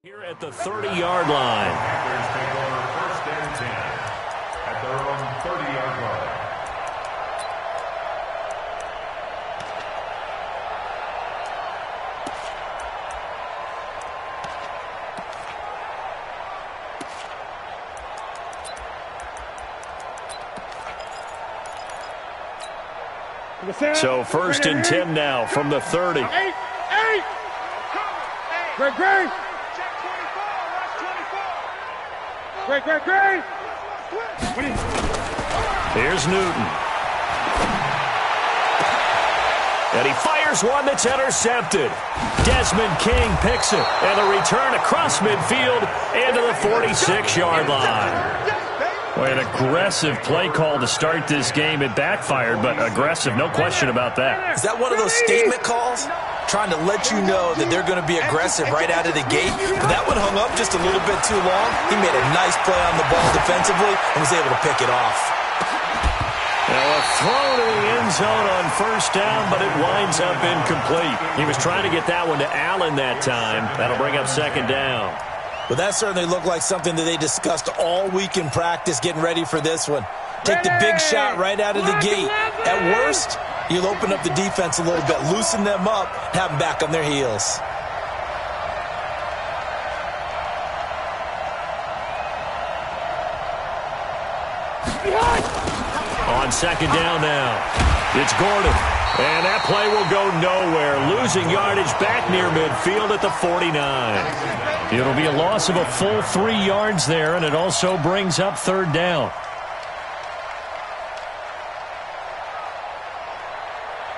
Here at the 30-yard line. Packers take over 1st and 10 at their own 30-yard line. So 1st and 10 now from the 30. Great. Here's Newton. And he fires one that's intercepted. Desmond King picks it. And the return across midfield into the 46-yard line. Boy, an aggressive play call to start this game. It backfired, but aggressive, no question about that. Is that one of those statement calls? Trying to let you know that they're going to be aggressive right out of the gate. But that one hung up just a little bit too long. He made a nice play on the ball defensively and was able to pick it off. Now a throw to the end zone on 1st down, but it winds up incomplete. He was trying to get that one to Allen that time. That'll bring up 2nd down. Well, that certainly looked like something that they discussed all week in practice getting ready for this one. Take the big shot right out of the gate. At worst, you'll open up the defense a little bit, loosen them up, have them back on their heels. On 2nd down now, it's Gordon. And that play will go nowhere, losing yardage back near midfield at the 49. It'll be a loss of a full 3 yards there, and it also brings up 3rd down.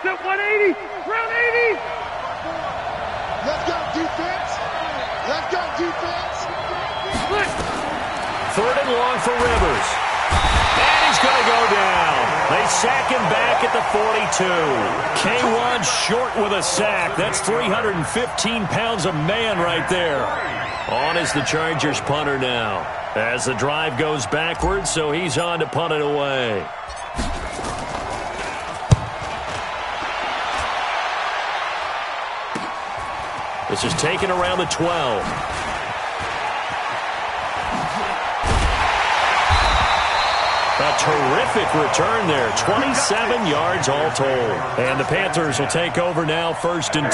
Get 180, round 80. Let's go defense. Let's go defense. 3rd and long for Rivers. And he's going to go down. They sack him back at the 42. K1 short with a sack. That's 315 pounds of man right there. On is the Chargers punter now. As the drive goes backwards, so he's on to punt it away. This is taken around the 12. A terrific return there. 27 yards all told. And the Panthers will take over now, 1st and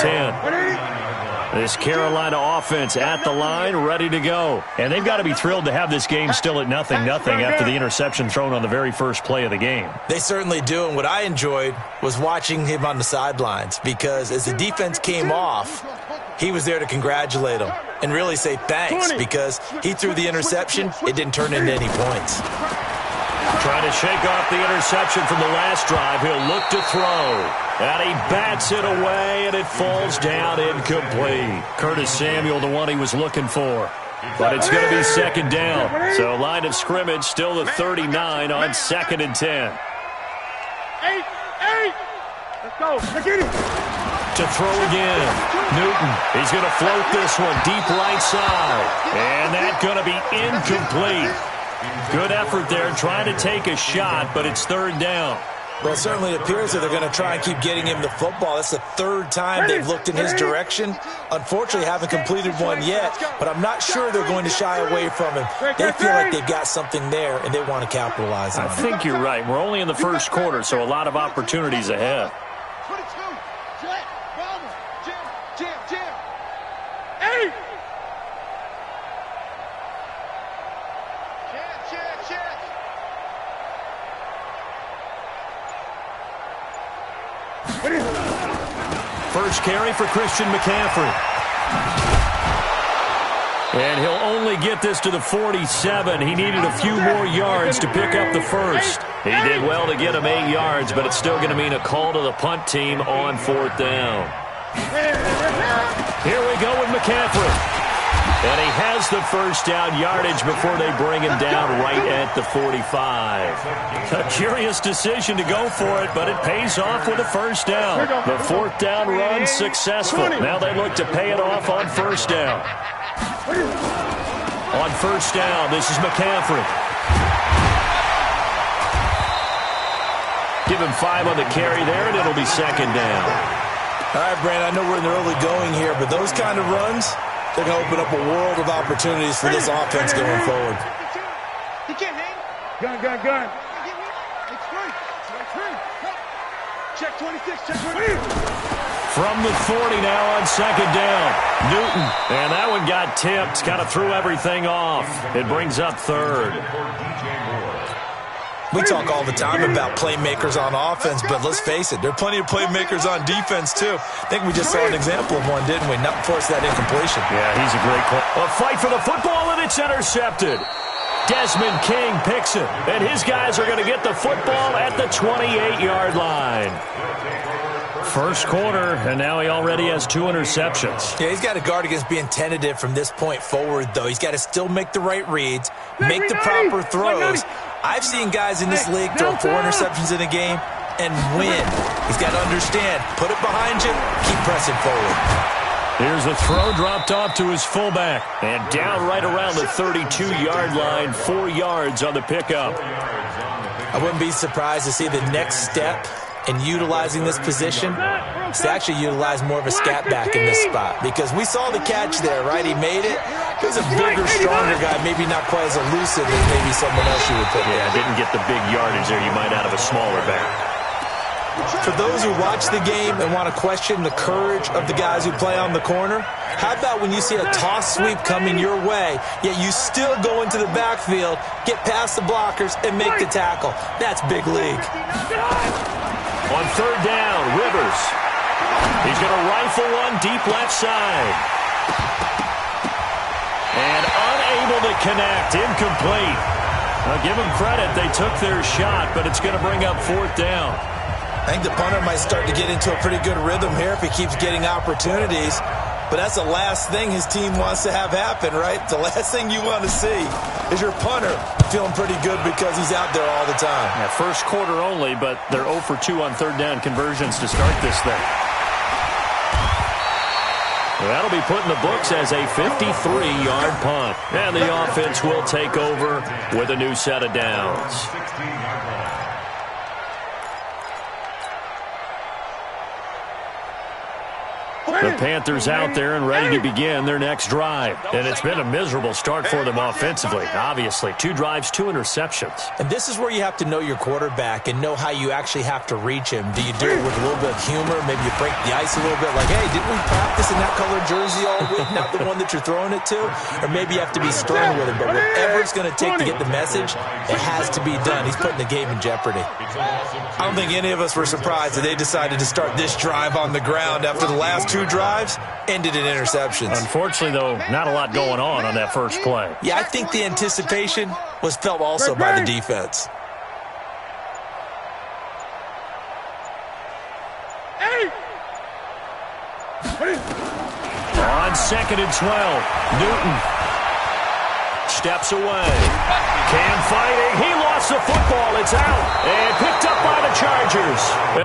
10. This Carolina offense at the line, ready to go. And they've got to be thrilled to have this game still at 0-0 after the interception thrown on the very first play of the game. They certainly do, and what I enjoyed was watching him on the sidelines, because as the defense came off, he was there to congratulate them and really say thanks, because he threw the interception. It didn't turn into any points. Trying to shake off the interception from the last drive. He'll look to throw. And he bats it away, and it falls down incomplete. Curtis Samuel, the one he was looking for. But it's going to be 2nd down. So line of scrimmage still the 39 on 2nd and 10. 8. Let's go. Let's get it. To throw again. Newton. He's going to float this one deep right side. And that's going to be incomplete. Good effort there, trying to take a shot, but it's 3rd down. Well, it certainly appears that they're going to try and keep getting him the football. That's the 3rd time they've looked in his direction. Unfortunately, haven't completed one yet, but I'm not sure they're going to shy away from him. They feel like they've got something there, and they want to capitalize on it. I think you're right. We're only in the 1st quarter, so a lot of opportunities ahead. 22. Jet. Bomber. Jam. 8. Check. First carry for Christian McCaffrey. And he'll only get this to the 47. He needed a few more yards to pick up the first. He did well to get him 8 yards, but it's still going to mean a call to the punt team on 4th down. Here we go with McCaffrey. And he has the first down yardage before they bring him down right at the 45. A curious decision to go for it, but it pays off with a first down. The 4th down run successful. Now they look to pay it off on 1st down. On 1st down, this is McCaffrey. Give him 5 on the carry there, and it'll be 2nd down. All right, Brandon, I know we're in the early going here, but those kind of runs, they're going to open up a world of opportunities for this offense going forward. He can't hang. Gun. It's free. Check 26, check 26. From the 40 now on second down. Newton. And that one got tipped. Kind of threw everything off. It brings up third. We talk all the time about playmakers on offense, but let's face it, there are plenty of playmakers on defense, too. I think we just saw an example of one, didn't we? Not force that incompletion. Yeah, he's a great player. A fight for the football, and it's intercepted. Desmond King picks it, and his guys are going to get the football at the 28-yard line. First quarter, and now he already has 2 interceptions. Yeah, he's got to guard against being tentative from this point forward, though. He's got to still make the right reads, make the proper throws. I've seen guys in this league throw 4 interceptions in a game and win. He's got to understand, put it behind you, keep pressing forward. Here's a throw dropped off to his fullback, and down right around the 32-yard line, 4 yards on the pickup. I wouldn't be surprised to see the next step in utilizing this position is to actually utilize more of a scat back in this spot, because we saw the catch there, right? He made it. He was a bigger, stronger guy, maybe not quite as elusive as maybe someone else you would put there. Yeah, didn't get the big yardage there you might out of a smaller back. For those who watch the game and want to question the courage of the guys who play on the corner, how about when you see a toss sweep coming your way, yet you still go into the backfield, get past the blockers, and make the tackle? That's big league. On third down, Rivers. He's going to rifle one deep left side. And unable to connect, incomplete. Now give them credit, they took their shot, but it's going to bring up 4th down. I think the punter might start to get into a pretty good rhythm here if he keeps getting opportunities. But that's the last thing his team wants to have happen, right? The last thing you want to see is your punter feeling pretty good because he's out there all the time. Yeah, first quarter only, but they're 0 for 2 on third down conversions to start this thing. Well, that'll be put in the books as a 53-yard punt. And the offense will take over with a new set of downs. The Panthers out there and ready to begin their next drive. And it's been a miserable start for them offensively. Obviously, 2 drives, 2 interceptions. And this is where you have to know your quarterback and know how you actually have to reach him. Do you do it with a little bit of humor? Maybe you break the ice a little bit like, hey, didn't we practice in that colored jersey all week? Not the one that you're throwing it to? Or maybe you have to be stern with him. But whatever it's going to take to get the message, it has to be done. He's putting the game in jeopardy. I don't think any of us were surprised that they decided to start this drive on the ground after the last 2 drives ended in interceptions. Unfortunately, though, not a lot going on that first play. Yeah, I think the anticipation was felt also by the defense. On 2nd and 12, Newton steps away. Cam fighting. He lost the football. It's out. And picked up by the Chargers.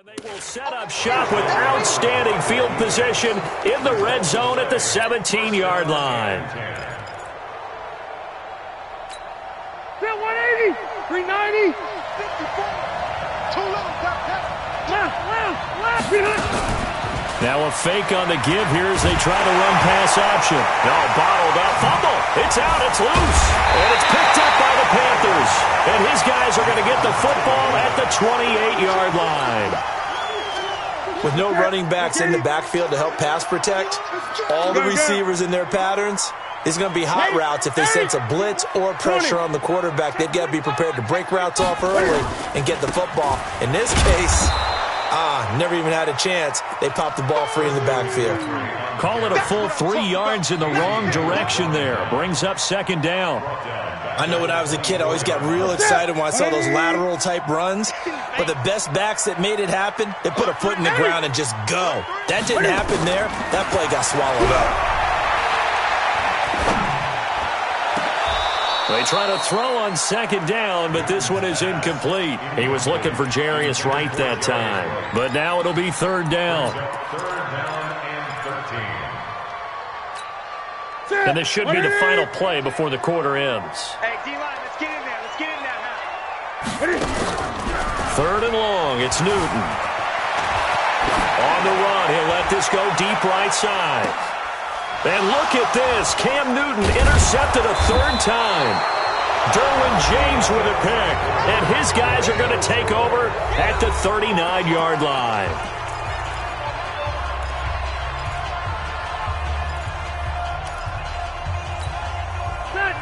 They will set up shop with outstanding field position in the red zone at the 17-yard line. 180, 390, left. Now a fake on the give here as they try to run pass option. No, bottled up. Fumble. It's out. It's loose. And it's picked up by the Panthers. And his guys are going to get the football at the 28-yard line. With no running backs in the backfield to help pass protect, all the receivers in their patterns, it's going to be hot routes if they sense a blitz or pressure on the quarterback. They've got to be prepared to break routes off early and get the football. In this case, never even had a chance. They popped the ball free in the backfield. Call it a full 3 yards in the wrong direction there. Brings up 2nd down. I know when I was a kid, I always got real excited when I saw those lateral-type runs. But the best backs that made it happen, they put a foot in the ground and just go. That didn't happen there. That play got swallowed up. They try to throw on second down, but this one is incomplete. He was looking for Jarius Wright that time. But now it'll be third down. Third down and 13. And this should be the final play before the quarter ends. Hey, D-line, let's get in there. Let's get in there now. Third and long, it's Newton. On the run, he'll let this go deep right side. And look at this. Cam Newton intercepted a third time. Derwin James with a pick. And his guys are going to take over at the 39-yard line.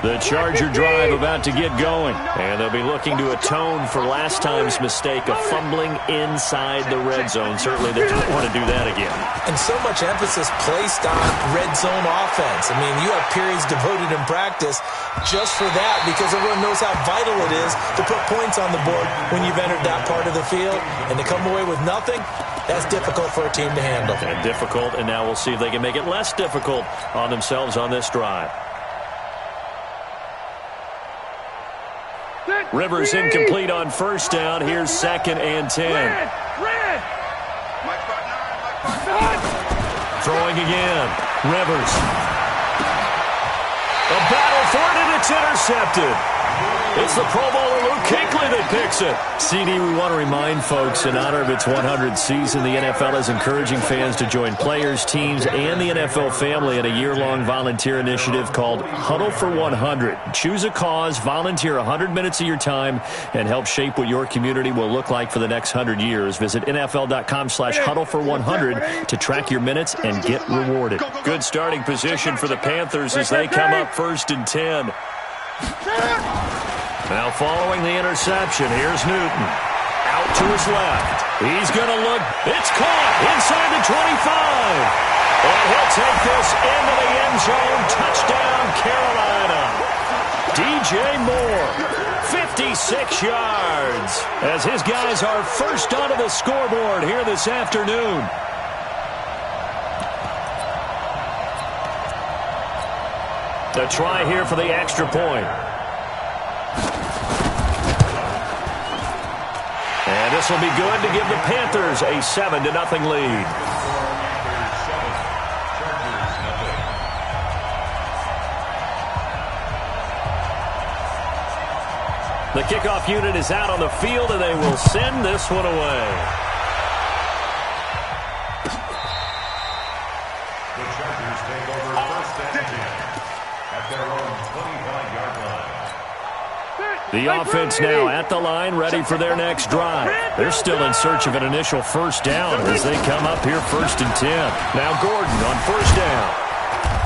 The Charger drive about to get going. And they'll be looking to atone for last time's mistake of fumbling inside the red zone. Certainly they don't want to do that again. And so much emphasis placed on red zone offense. I mean, you have periods devoted in practice just for that because everyone knows how vital it is to put points on the board when you've entered that part of the field. And to come away with nothing, that's difficult for a team to handle. And difficult, and now we'll see if they can make it less difficult on themselves on this drive. Rivers incomplete on first down. Here's second and 10. Red. Throwing again. Rivers. A battle for it, and it's intercepted. It's the Pro Bowler Luke Kuechly that picks it. CD, we want to remind folks, in honor of its 100th season, the NFL is encouraging fans to join players, teams, and the NFL family in a year-long volunteer initiative called Huddle for 100. Choose a cause, volunteer 100 minutes of your time, and help shape what your community will look like for the next 100 years. Visit NFL.com/huddle for 100 to track your minutes and get rewarded. Good starting position for the Panthers as they come up first and 10. Now following the interception, here's Newton. Out to his left. He's going to look. It's caught inside the 25. And he'll take this into the end zone. Touchdown, Carolina. DJ Moore, 56 yards. As his guys are first onto the scoreboard here this afternoon. A try here for the extra point. And this will be good to give the Panthers a 7-0 lead. The kickoff unit is out on the field, and they will send this one away. The Chargers take over first and 10 at their own 25-yard line. The offense now at the line, ready for their next drive. They're still in search of an initial first down as they come up here first and 10. Now Gordon on first down.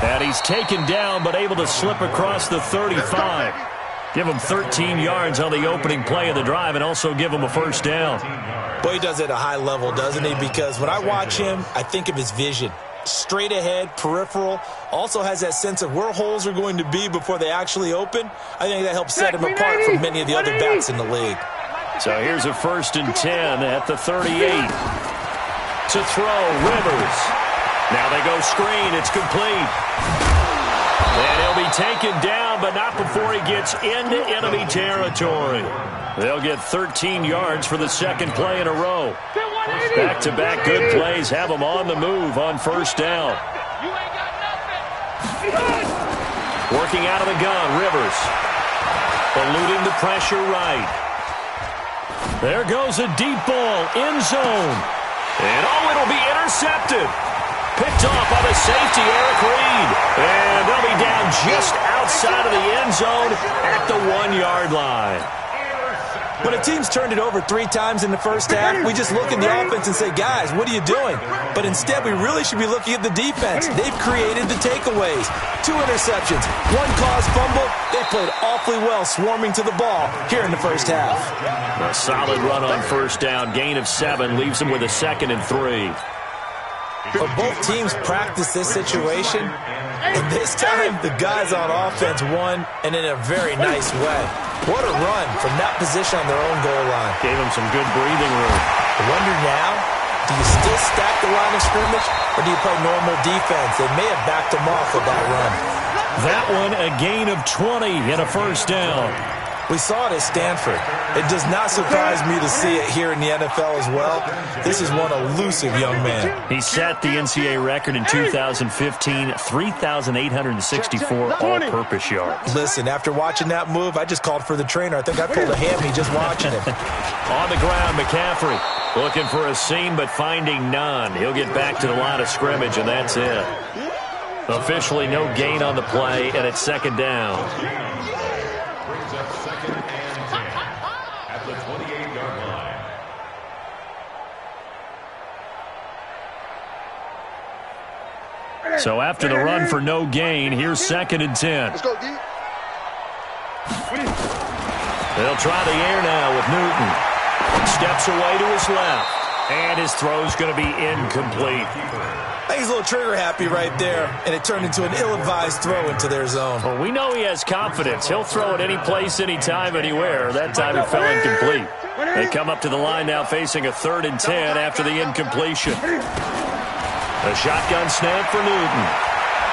And he's taken down but able to slip across the 35. Give him 13 yards on the opening play of the drive and also give him a first down. Boy, he does it at a high level, doesn't he? Because when I watch him, I think of his vision. Straight ahead, peripheral, also has that sense of where holes are going to be before they actually open. I think that helps set him apart from many of the other backs in the league. So here's a first and 10 at the 38. To throw, Rivers. Now they go screen. It's complete. And he'll be taken down, but not before he gets into enemy territory. They'll get 13 yards for the second play in a row. Back-to-back good plays have them on the move on first down. Working out of the gun, Rivers. Eluding the pressure right. There goes a deep ball, end zone. And it'll be intercepted. Picked off by the safety, Eric Reed. And they'll be down just outside of the end zone at the 1-yard line. When a team's turned it over 3 times in the first half, we just look at the offense and say, guys, what are you doing? But instead, we really should be looking at the defense. They've created the takeaways. 2 interceptions, 1 caused fumble. They played awfully well swarming to the ball here in the first half. A solid run on first down. Gain of 7 leaves them with a 2nd and 3. But both teams practiced this situation, and this time the guys on offense won, and in a very nice way. What a run from that position on their own goal line. Gave them some good breathing room. I wonder now, do you still stack the line of scrimmage, or do you play normal defense? They may have backed them off with that run. That one a gain of 20 and a first down. We saw it at Stanford. It does not surprise me to see it here in the NFL as well. This is one elusive young man. He set the NCAA record in 2015, 3,864 all-purpose yards. Listen, after watching that move, I just called for the trainer. I think I pulled a hammy just watching him. On the ground, McCaffrey looking for a seam but finding none. He'll get back to the line of scrimmage, and that's it. Officially no gain on the play, and it's second down. Brings up second and 10 at the 28-yard line. So after the run for no gain, here's second and 10. Let's go, D. They'll try the air now with Newton. Steps away to his left, and his throw's going to be incomplete. I think he's a little trigger happy right there, and it turned into an ill-advised throw into their zone. Well, we know he has confidence. He'll throw it any place, anytime, anywhere. That time it fell incomplete. They come up to the line now facing a 3rd and 10 after the incompletion. A shotgun snap for Newton.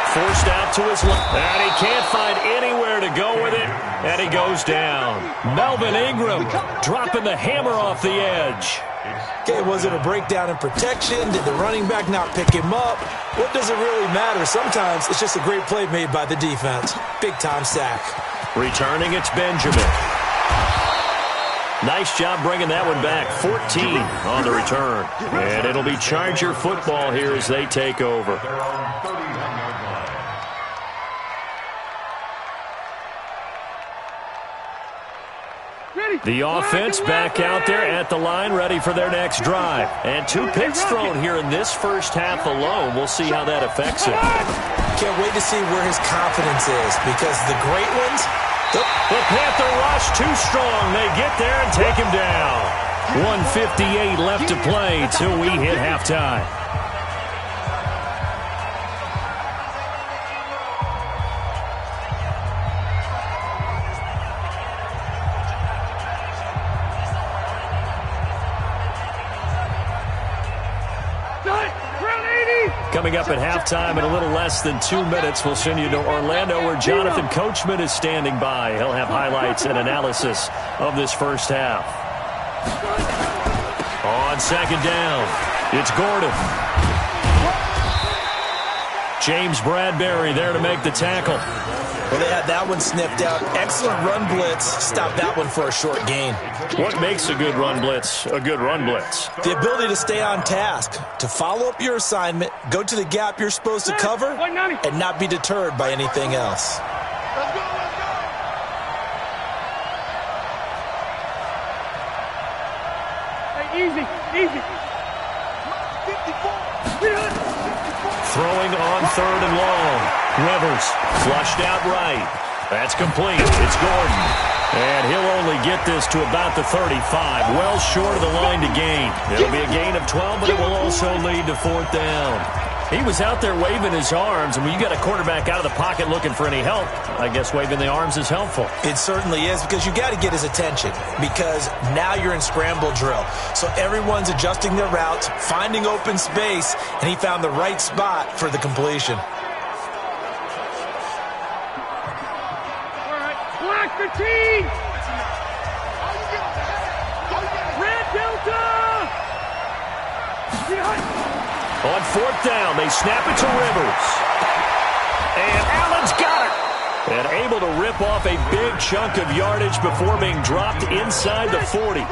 Forced out to his left, and he can't find anywhere to go with it, and he goes down. Melvin Ingram dropping the hammer off the edge. Okay, was it a breakdown in protection? Did the running back not pick him up? What does it really matter? Sometimes it's just a great play made by the defense. Big-time sack. Returning, it's Benjamin. Nice job bringing that one back. 14 on the return. And it'll be Charger football here as they take over. They're on 31-yard line. The offense back out there at the line, ready for their next drive. And 2 picks thrown here in this first half alone. We'll see how that affects it. Can't wait to see where his confidence is, because the great ones... The Panther rush too strong. They get there and take him down. 1:58 left to play till we hit halftime. Coming up at halftime in a little less than 2 minutes, we'll send you to Orlando where Jonathan Coachman is standing by. He'll have highlights and analysis of this first half. On second down, it's Gordon. James Bradbury there to make the tackle. Well, they had that one sniffed out. Excellent run blitz. Stop that one for a short gain. What makes a good run blitz a good run blitz? The ability to stay on task, to follow up your assignment, go to the gap you're supposed to cover, and not be deterred by anything else. Let's go, let's go. Hey, easy, easy. 54. Throwing on 3rd and long. Rivers flushed out right. That's complete. It's Gordon. And he'll only get this to about the 35. Well short of the line to gain. It'll be a gain of 12, but it will also lead to 4th down. He was out there waving his arms, and when you got a quarterback out of the pocket looking for any help, I guess waving the arms is helpful. It certainly is, because you got to get his attention, because now you're in scramble drill. So everyone's adjusting their routes, finding open space, and he found the right spot for the completion. All right, black the team. Red Delta. On 4th down, they snap it to Rivers. And Allen's got it. And able to rip off a big chunk of yardage before being dropped inside the 40.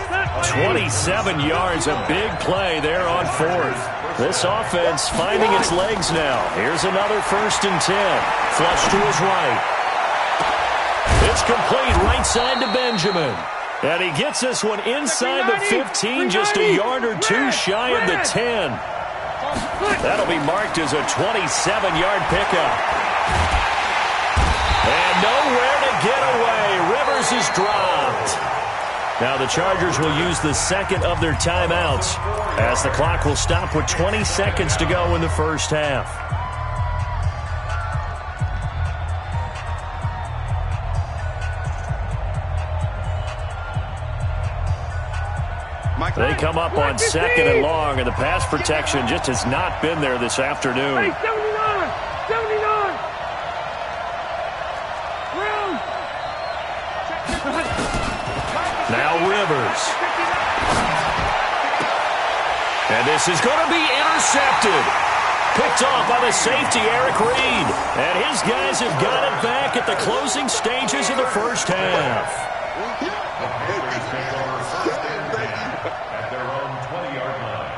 27 yards, a big play there on 4th. This offense finding its legs now. Here's another 1st and 10. Flush to his right. It's complete right side to Benjamin. And he gets this one inside the 15, just a yard or 2 shy of the 10. That'll be marked as a 27-yard pickup. And nowhere to get away. Rivers is dropped. Now the Chargers will use the second of their timeouts as the clock will stop with 20 seconds to go in the first half. They come up on 2nd and long, and the pass protection just has not been there this afternoon. Hey, 79! 79! Now Rivers. And this is going to be intercepted. Picked off by the safety, Eric Reed. And his guys have got it back at the closing stages of the first half. At their own 20-yard line.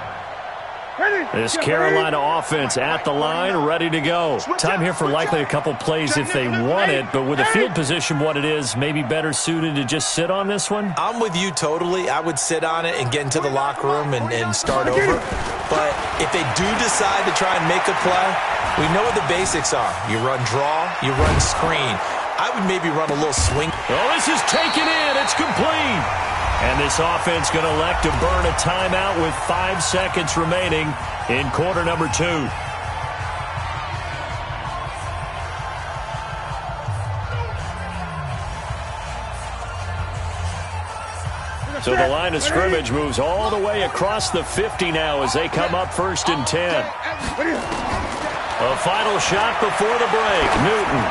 This Carolina offense at the line, ready to go. Time here for likely a couple plays if they want it, but with the field position what it is, maybe better suited to just sit on this one? I'm with you totally. I would sit on it and get into the locker room and start over. But if they do decide to try and make a play, we know what the basics are. You run draw, you run screen. I would maybe run a little swing. Oh, this is taken in. It's complete. And this offense going to elect to burn a timeout with 5 seconds remaining in quarter number 2. So the line of scrimmage moves all the way across the 50 now as they come up 1st and 10. A final shot before the break. Newton.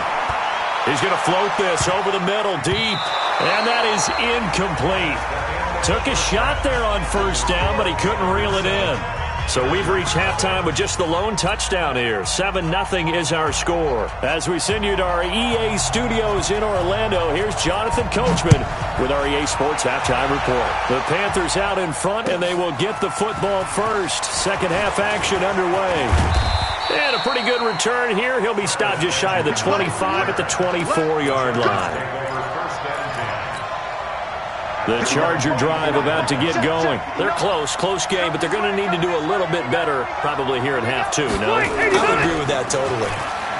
He's going to float this over the middle deep. And that is incomplete. Took a shot there on 1st down, but he couldn't reel it in. So we've reached halftime with just the lone touchdown here. 7-0 is our score. As we send you to our EA studios in Orlando, here's Jonathan Coachman with our EA Sports Halftime Report. The Panthers out in front, and they will get the football first. Second half action underway. And a pretty good return here. He'll be stopped just shy of the 25 at the 24-yard line. The Charger drive about to get going. They're close game, but they're going to need to do a little bit better probably here in half 2, no? I would agree with that totally.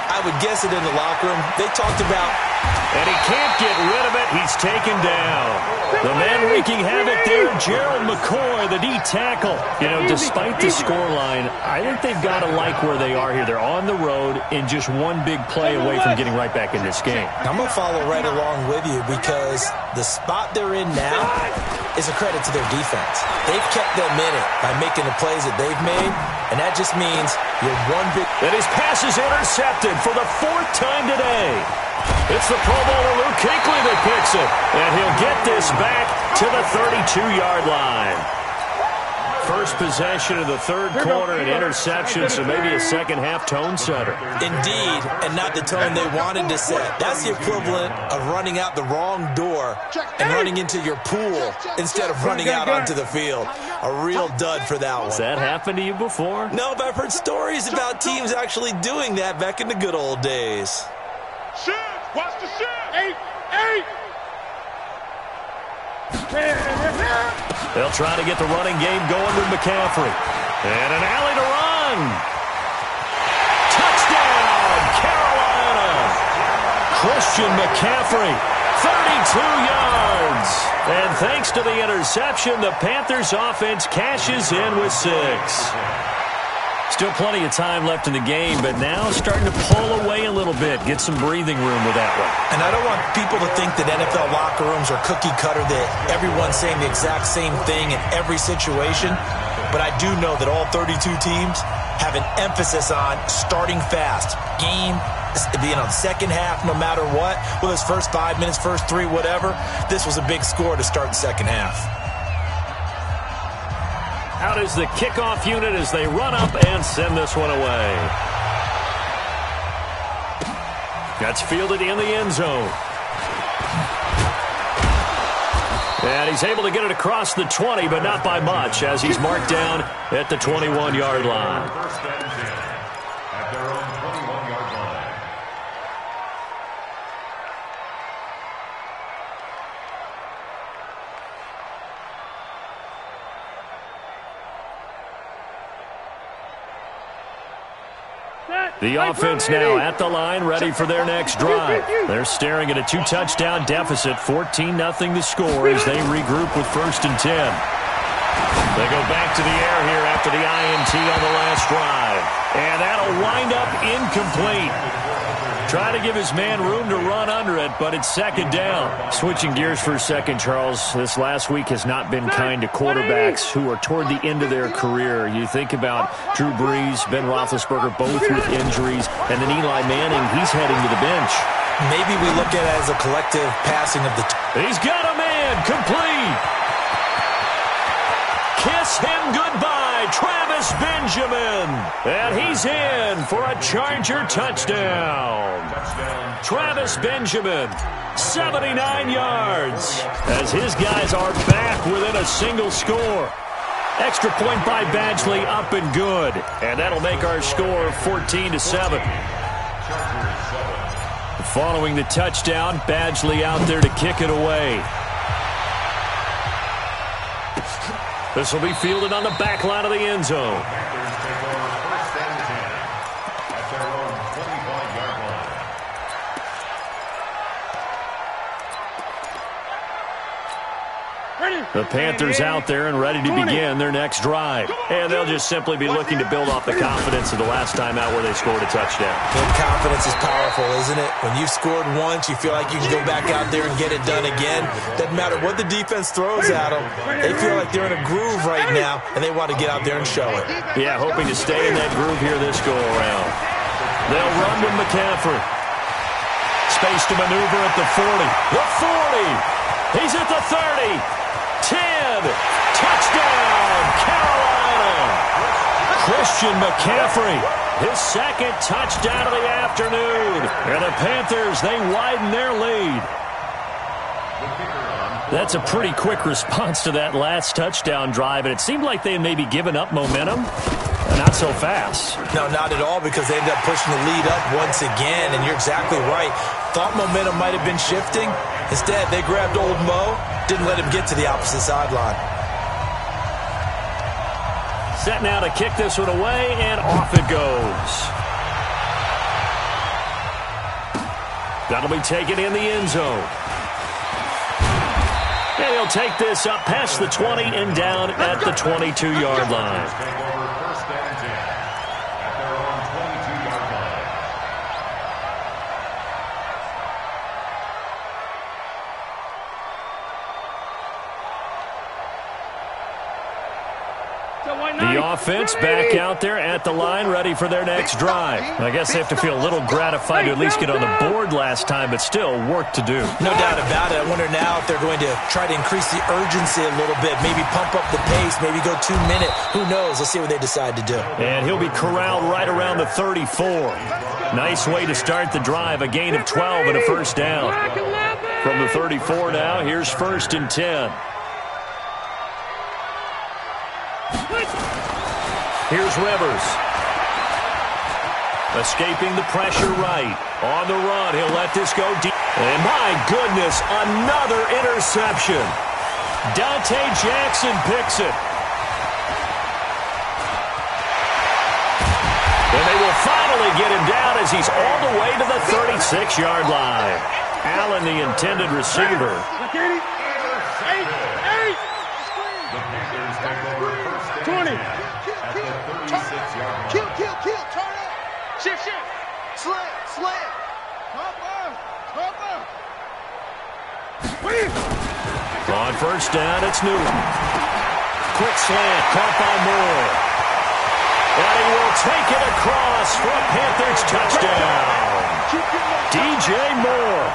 I would guess it in the locker room. They talked about... And he can't get rid of it. He's taken down. The man wreaking havoc there, Gerald McCoy, the D tackle. You know, despite the scoreline, I think they've got to like where they are here. They're on the road and just one big play away from getting right back in this game. I'm going to follow right along with you because the spot they're in now is a credit to their defense. They've kept them in it by making the plays that they've made, and that just means you're one big... And his pass is intercepted for the 4th time today. It's the Pro Bowler Luke Kuechly that picks it, and he'll get this back to the 32-yard line. First possession of the 3rd quarter, an interception, so maybe a second-half tone setter. Indeed, and not the tone they wanted to set. That's the equivalent of running out the wrong door and running into your pool instead of running out onto the field. A real dud for that one. Has that happened to you before? No, but I've heard stories about teams actually doing that back in the good old days. Shoot! Watch the shoot! 8! They'll try to get the running game going with McCaffrey. And an alley to run. Touchdown, Carolina. Christian McCaffrey, 32 yards. And thanks to the interception, the Panthers offense cashes in with 6. Still plenty of time left in the game, but now starting to pull away a little bit, get some breathing room with that one. And I don't want people to think that NFL locker rooms are cookie cutter, that everyone's saying the exact same thing in every situation. But I do know that all 32 teams have an emphasis on starting fast. Game being on second half no matter what. Well, his first 5 minutes, first 3, whatever. This was a big score to start the second half. Out is the kickoff unit as they run up and send this one away. That's fielded in the end zone. And he's able to get it across the 20, but not by much, as he's marked down at the 21-yard line. First and 10 at their own 21-yard line. The offense now at the line, ready for their next drive. They're staring at a 2-touchdown deficit, 14-0 the score as they regroup with 1st and 10. They go back to the air here after the INT on the last drive. And that'll wind up incomplete. Try to give his man room to run under it, but it's 2nd down. Switching gears for a second, Charles. This last week has not been kind to quarterbacks who are toward the end of their career. You think about Drew Brees, Ben Roethlisberger, both with injuries, and then Eli Manning, he's heading to the bench. Maybe we look at it as a collective passing of the... He's got a man, complete. Kiss him goodbye, Travis Benjamin. And he's in for a Charger touchdown. Travis Benjamin, 79 yards, as his guys are back within a single score. Extra point by Badgley, up and good. And that'll make our score 14-7. Following the touchdown, Badgley out there to kick it away. This will be fielded on the back line of the end zone. The Panthers out there and ready to begin their next drive. And they'll just simply be looking to build off the confidence of the last time out where they scored a touchdown. And confidence is powerful, isn't it? When you've scored once, you feel like you can go back out there and get it done again. Doesn't matter what the defense throws at them. They feel like they're in a groove right now, and they want to get out there and show it. Yeah, hoping to stay in that groove here this go-around. They'll run with McCaffrey. Space to maneuver at the 40. The 40. He's at the 30. 10, touchdown, Carolina. Christian McCaffrey, his second touchdown of the afternoon. And the Panthers, they widen their lead. That's a pretty quick response to that last touchdown drive, and it seemed like they had maybe given up momentum. Not so fast. No, not at all, because they ended up pushing the lead up once again, and you're exactly right. Thought momentum might have been shifting. Instead, they grabbed old Mo, didn't let him get to the opposite sideline. Set now to kick this one away, and off it goes. That'll be taken in the end zone. And he'll take this up past the 20 and down at the 22-yard line. The offense back out there at the line, ready for their next drive. I guess they have to feel a little gratified to at least get on the board last time, but still work to do. No doubt about it. I wonder now if they're going to try to increase the urgency a little bit, maybe pump up the pace, maybe go 2 minute. Who knows? Let's see what they decide to do. And he'll be corralled right around the 34. Nice way to start the drive, a gain of 12 and a first down. From the 34 now, here's 1st and 10. Here's Rivers. Escaping the pressure right. On the run, he'll let this go deep. And my goodness, another interception. Dante Jackson picks it. And they will finally get him down as he's all the way to the 36-yard line. Allen, the intended receiver. 20. Kill, turn up. Shift. Slam. Cover. On first down, it's Newton. Quick slant, caught by Moore. And he will take it across for a Panthers touchdown. DJ Moore.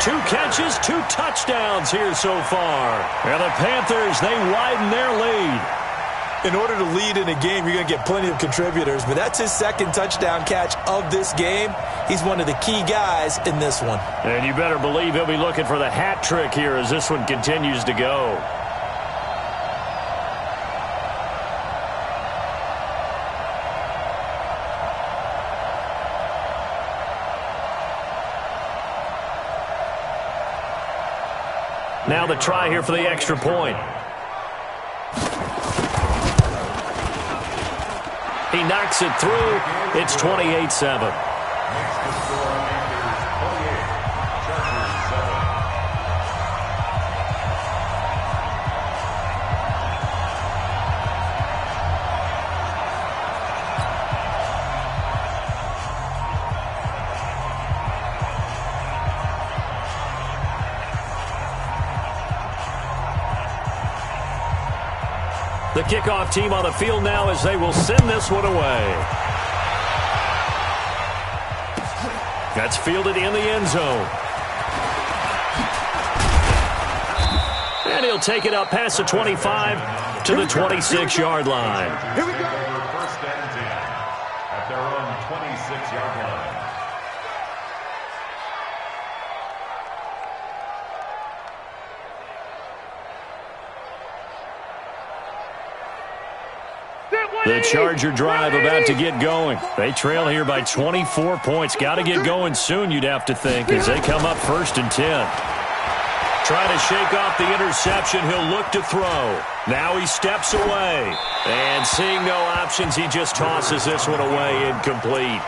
2 catches, 2 touchdowns here so far. And the Panthers, they widen their lead. In order to lead in a game, you're going to get plenty of contributors, but that's his second touchdown catch of this game. He's one of the key guys in this one. And you better believe he'll be looking for the hat trick here as this one continues to go. Now the try here for the extra point. He knocks it through. It's 28-7. The kickoff team on the field now as they will send this one away. That's fielded in the end zone. And he'll take it up past the 25 to the 26-yard line. Here we go. First and 10 at their own 26-yard line. The Charger drive about to get going. They trail here by 24 points. Got to get going soon, you'd have to think, as they come up 1st and 10. Trying to shake off the interception. He'll look to throw. Now he steps away. And seeing no options, he just tosses this one away incomplete.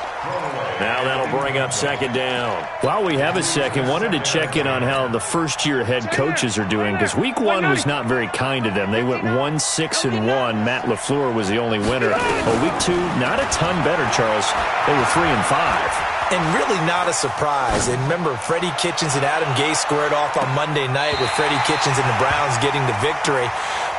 Now that'll bring up 2nd down. While we have a second, wanted to check in on how the first-year head coaches are doing, because week 1 was not very kind to them. They went 1-6-1. Matt LaFleur was the only winner. But week 2, not a ton better, Charles. They were 3-5. And really not a surprise. And remember, Freddie Kitchens and Adam Gase squared off on Monday night with Freddie Kitchens and the Browns getting the victory.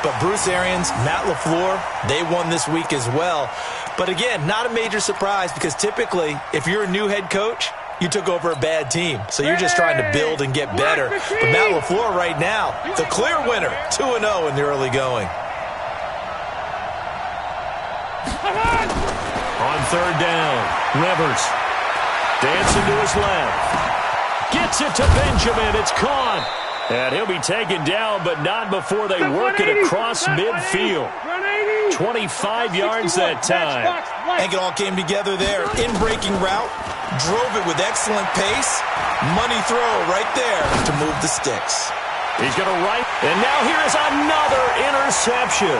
But Bruce Arians, Matt LaFleur, they won this week as well. But again, not a major surprise, because typically, if you're a new head coach, you took over a bad team. So you're just trying to build and get better. But Matt LaFleur right now, the clear winner, 2-0 in the early going. On 3rd down, Rivers. Dancing to his left. Gets it to Benjamin. It's caught. And he'll be taken down, but not before they work it across midfield. 25 yards that time. I think it all came together there. In-breaking route. Drove it with excellent pace. Money throw right there to move the sticks. He's going to right. And now here is another interception.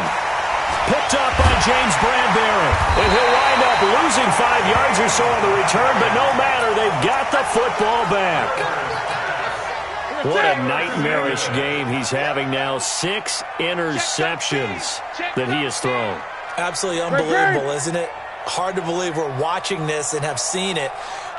Picked up by James Bradbury. And he'll wind up losing 5 yards or so on the return, but no matter, they've got the football back. What a nightmarish game he's having now. 6 interceptions that he has thrown. Absolutely unbelievable, isn't it? Hard to believe we're watching this and have seen it,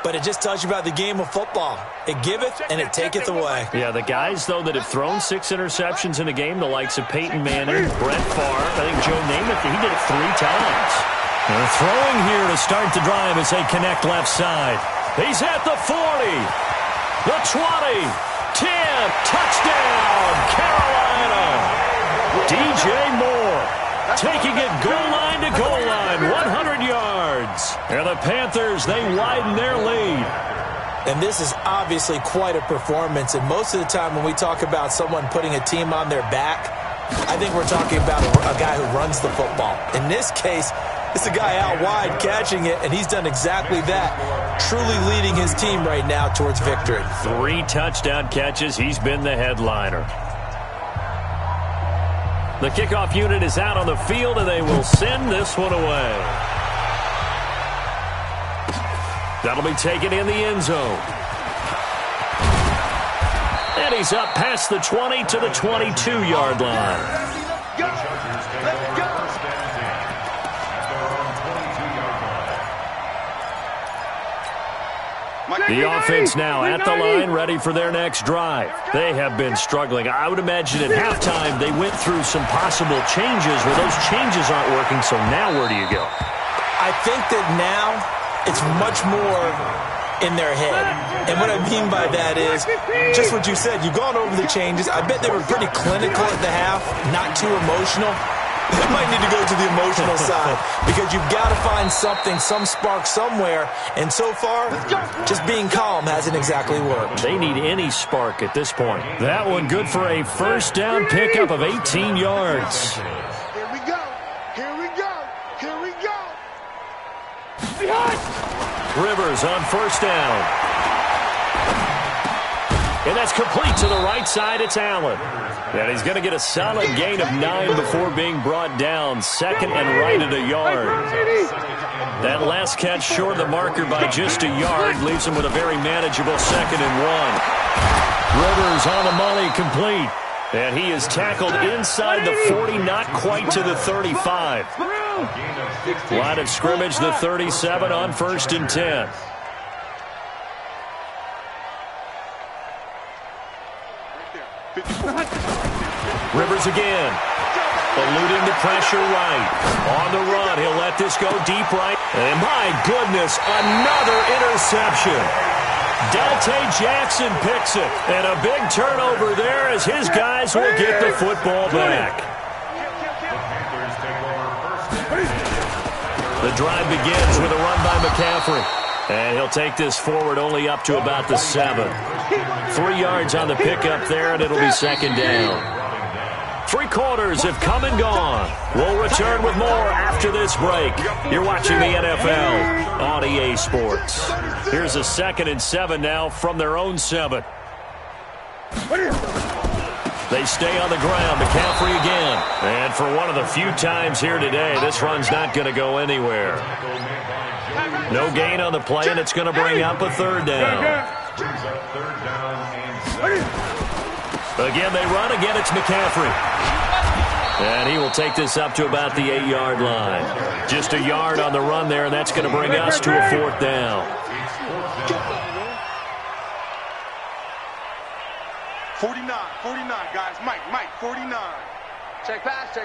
but it just tells you about the game of football. It giveth and it taketh away. Yeah, the guys, though, that have thrown 6 interceptions in a game, the likes of Peyton Manning, Brett Favre, I think Joe Namath, he did it 3 times. They're throwing here to start the drive as they connect left side. He's at the 40, the 20, 10, touchdown, Carolina. DJ Moore taking it goal line to goal line, 100 yards. And the Panthers, they widen their lead. And this is obviously quite a performance. And most of the time when we talk about someone putting a team on their back, I think we're talking about a guy who runs the football. In this case, it's a guy out wide catching it, and he's done exactly that, truly leading his team right now towards victory. 3 touchdown catches. He's been the headliner. The kickoff unit is out on the field, and they will send this one away. That'll be taken in the end zone. And he's up past the 20 to the 22-yard line. The offense now at the line, ready for their next drive. They have been struggling. I would imagine at halftime they went through some possible changes where those changes aren't working, so now where do you go? I think that now it's much more in their head. And what I mean by that is just what you said. You've gone over the changes. I bet they were pretty clinical at the half, not too emotional. They might need to go to the emotional side because you've got to find something, some spark somewhere. And so far, just being calm hasn't exactly worked. They need any spark at this point. That one good for a first down pickup of 18 yards. Here we go. Here we go. Here we go. Rivers on first down. And that's complete to the right side. It's Allen. And he's going to get a solid gain of 9 before being brought down. 2nd and right at a yard. That last catch short of the marker by just a yard leaves him with a very manageable 2nd and 1. Rivers on the money, complete. And he is tackled inside the 40, not quite to the 35. Line of scrimmage, the 37 on 1st and 10. Rivers again. Eluding the pressure right. On the run, he'll let this go deep right. And my goodness, another interception. Dante Jackson picks it. And a big turnover there as his guys will get the football back. The drive begins with a run by McCaffrey. And he'll take this forward only up to about the 7. 3 yards on the pickup there, and it'll be second down. 3 quarters have come and gone. We'll return with more after this break. You're watching the NFL on EA Sports. Here's a 2nd and 7 now from their own 7. They stay on the ground. McCaffrey again. And for one of the few times here today, this run's not going to go anywhere. No gain on the play, and it's going to bring up a 3rd down. Again, they run. Again, it's McCaffrey. And he will take this up to about the 8-yard line. Just a yard on the run there, and that's going to bring us to a 4th down. 49, guys. Mike, 49. Check pass.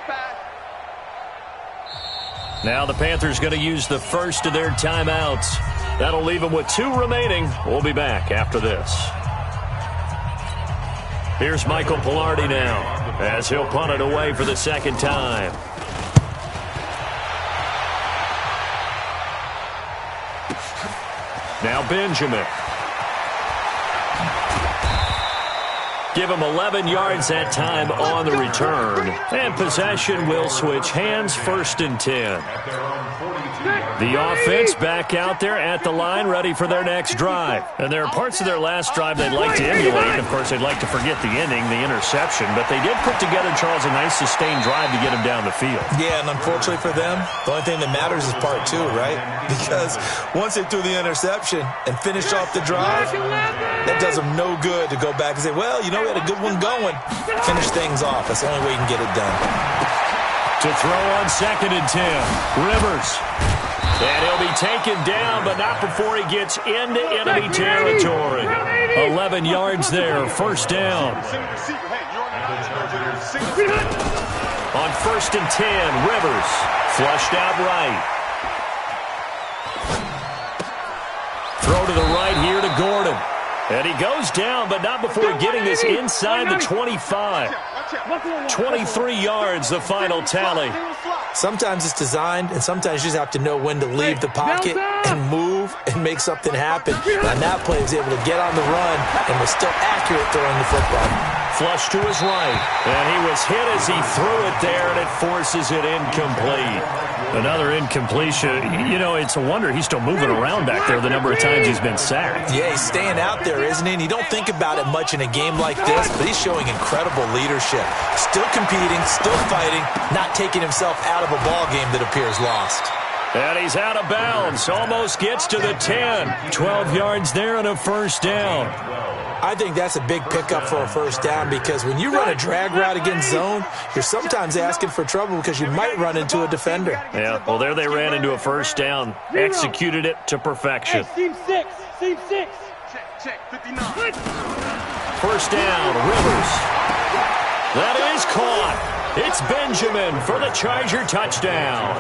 Now the Panthers going to use the first of their timeouts. That'll leave them with 2 remaining. We'll be back after this. Here's Michael Pilardi now as he'll punt it away for the 2nd time. Now Benjamin. Give him 11 yards that time on the return. And possession will switch hands, 1st and 10. The offense back out there at the line, ready for their next drive. And there are parts of their last drive they'd like to emulate. Of course, they'd like to forget the ending, the interception. But they did put together, Charles, a nice sustained drive to get him down the field. Yeah, and unfortunately for them, the only thing that matters is part 2, right? Because once they threw the interception and finished off the drive, that does them no good to go back and say, well, you know, we had a good one going. Finish things off. That's the only way you can get it done. To throw on 2nd and 10, Rivers. And he'll be taken down, but not before he gets into enemy territory. 11 yards there, 1st down. On 1st and 10, Rivers flushed out right. Throw to the right here to Gordon. And he goes down, but not before getting this inside the 25. 23 yards, the final tally. Sometimes it's designed, and sometimes you just have to know when to leave the pocket and move and make something happen. And that play was able to get on the run and was still accurate throwing the football. Flush to his right, and he was hit as he threw it there, and it forces it incomplete. Another incompletion. You know, it's a wonder he's still moving around back there the number of times he's been sacked. Yeah, he's staying out there, isn't he? And you don't think about it much in a game like this, but he's showing incredible leadership. Still competing, still fighting, not taking himself out of a ball game that appears lost. And he's out of bounds, almost gets to the 10. 12 yards there and a 1st down. I think that's a big pickup for a 1st down because when you run a drag route against zone, you're sometimes asking for trouble because you might run into a defender. Yeah, well, there they ran into a 1st down, executed it to perfection. Team 6. Check, 59. 1st down, Rivers. That is caught. It's Benjamin for the Charger touchdown.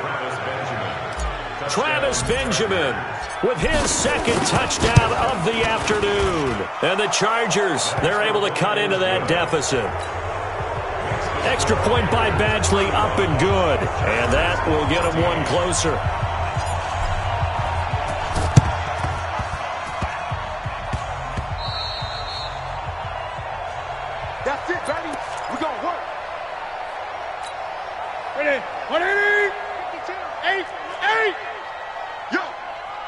Travis Benjamin with his 2nd touchdown of the afternoon. And the Chargers, they're able to cut into that deficit. Extra point by Badgley, up and good. And that will get them one closer. That's it, baby. We're going to work. Ready? 180. 8. Yo,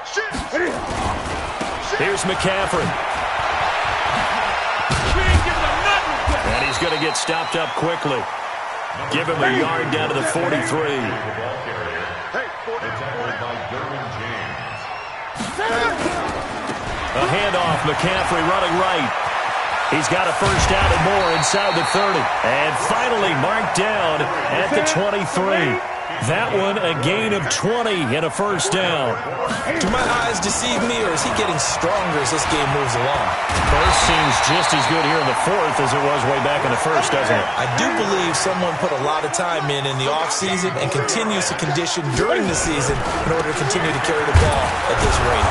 shit. Ready? Here's McCaffrey. And he's going to get stopped up quickly. Give him a yard down to the 43. A handoff, McCaffrey running right. He's got a 1st down and more inside the 30. And finally marked down at the 23. That one a gain of 20 and a 1st down. Do my eyes deceive me, or is he getting stronger as this game moves along? First seems just as good here in the 4th as it was way back in the 1st, doesn't it? I do believe someone put a lot of time in the offseason and continues to condition during the season in order to continue to carry the ball at this rate.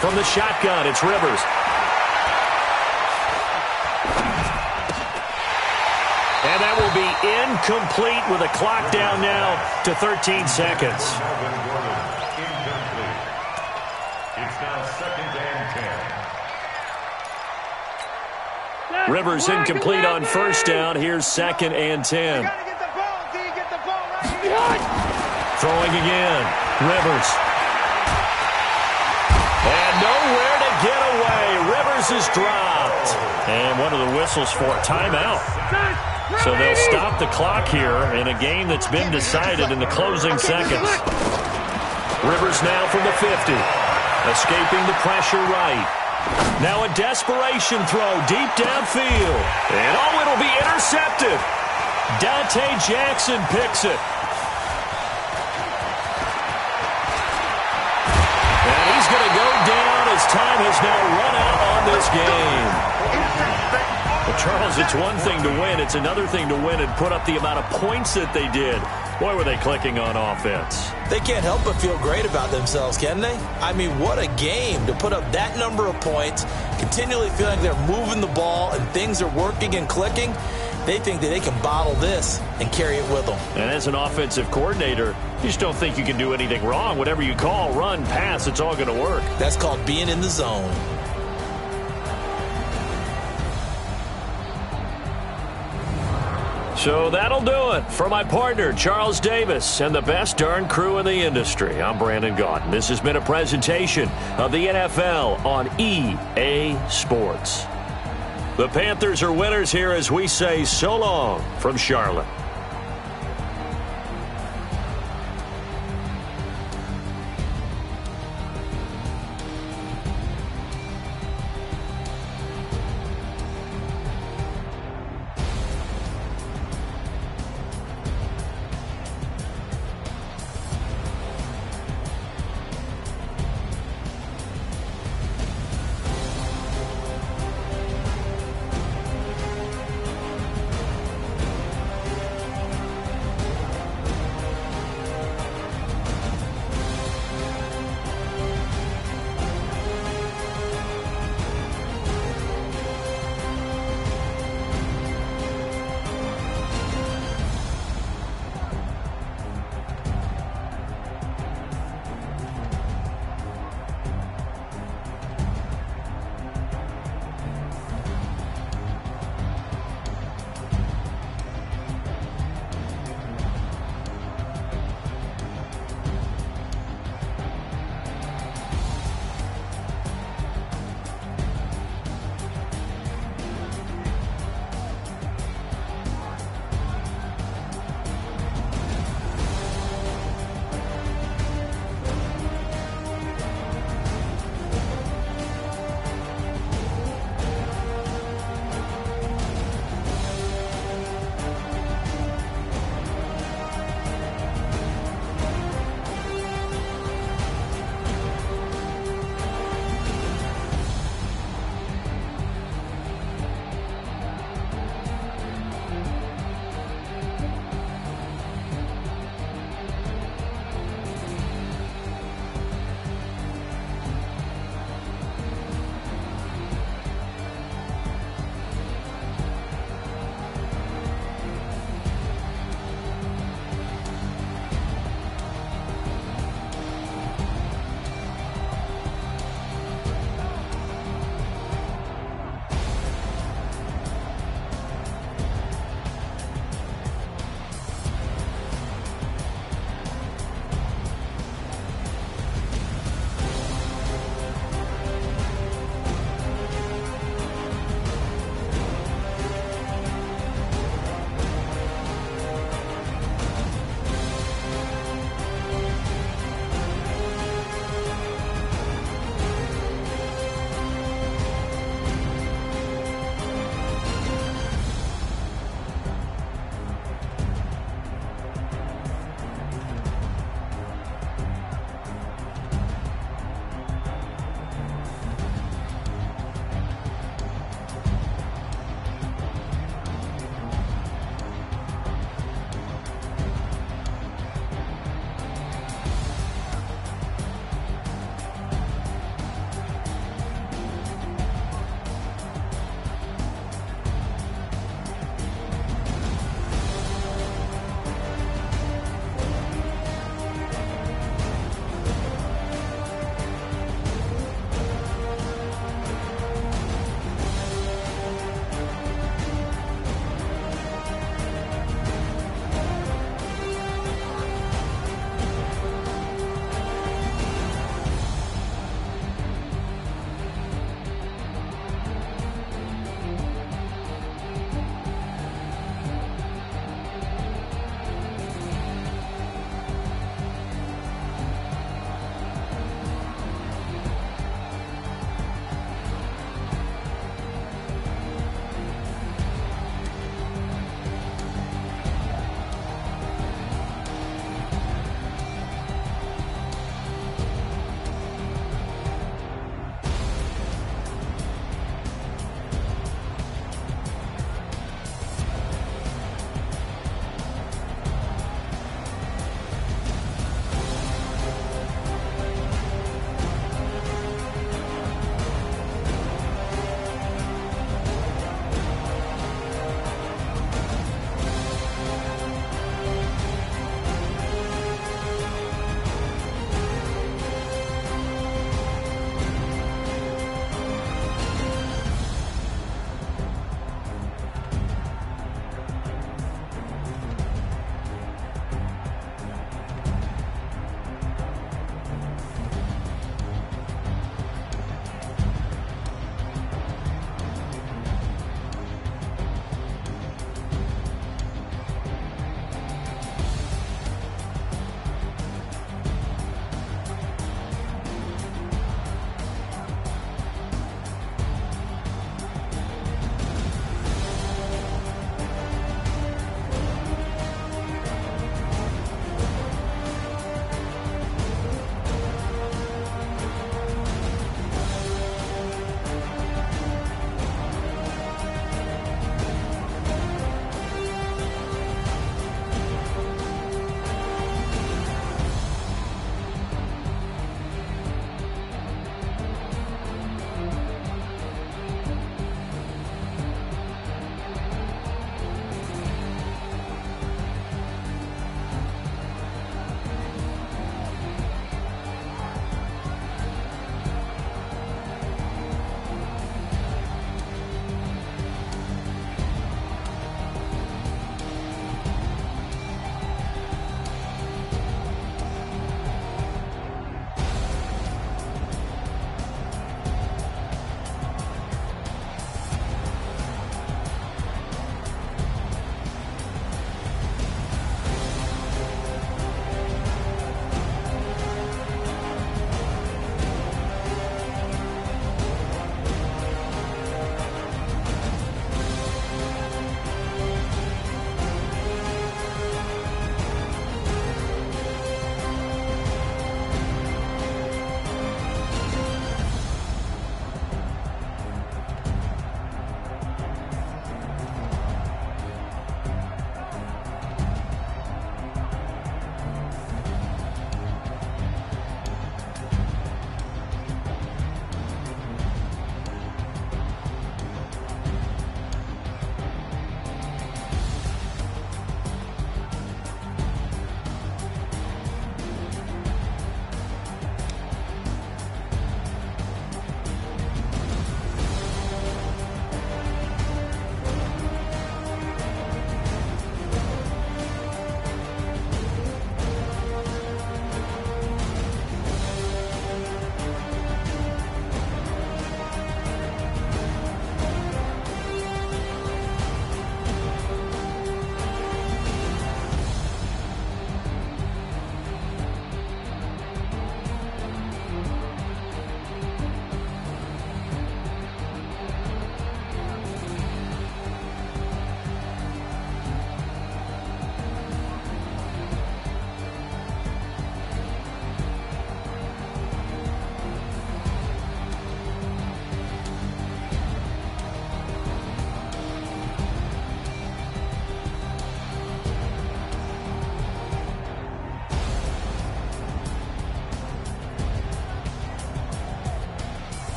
From the shotgun, it's Rivers. And that will be incomplete with a clock down now to 13 seconds. Incomplete. It's now 2nd and 10. Rivers incomplete on first down. Here's 2nd and 10. Gotta get the ball, D. Get the ball right here. Throwing again. Rivers. And nowhere to get away. Rivers is dropped. And one of the whistles for a timeout. So they'll stop the clock here in a game that's been decided in the closing seconds. Rivers now from the 50. Escaping the pressure right. Now a desperation throw deep downfield. And oh, it'll be intercepted. Dante Jackson picks it. And he's going to go down as time has now run out on this game. Well, Charles, it's one thing to win. It's another thing to win and put up the amount of points that they did. Boy, were they clicking on offense. They can't help but feel great about themselves, can they? I mean, what a game to put up that number of points, continually feeling like they're moving the ball and things are working and clicking. They think that they can bottle this and carry it with them. And as an offensive coordinator, you just don't think you can do anything wrong. Whatever you call, run, pass, it's all going to work. That's called being in the zone. So that'll do it for my partner, Charles Davis, and the best darn crew in the industry. I'm Brandon Gaudin. This has been a presentation of the NFL on EA Sports. The Panthers are winners here as we say so long from Charlotte.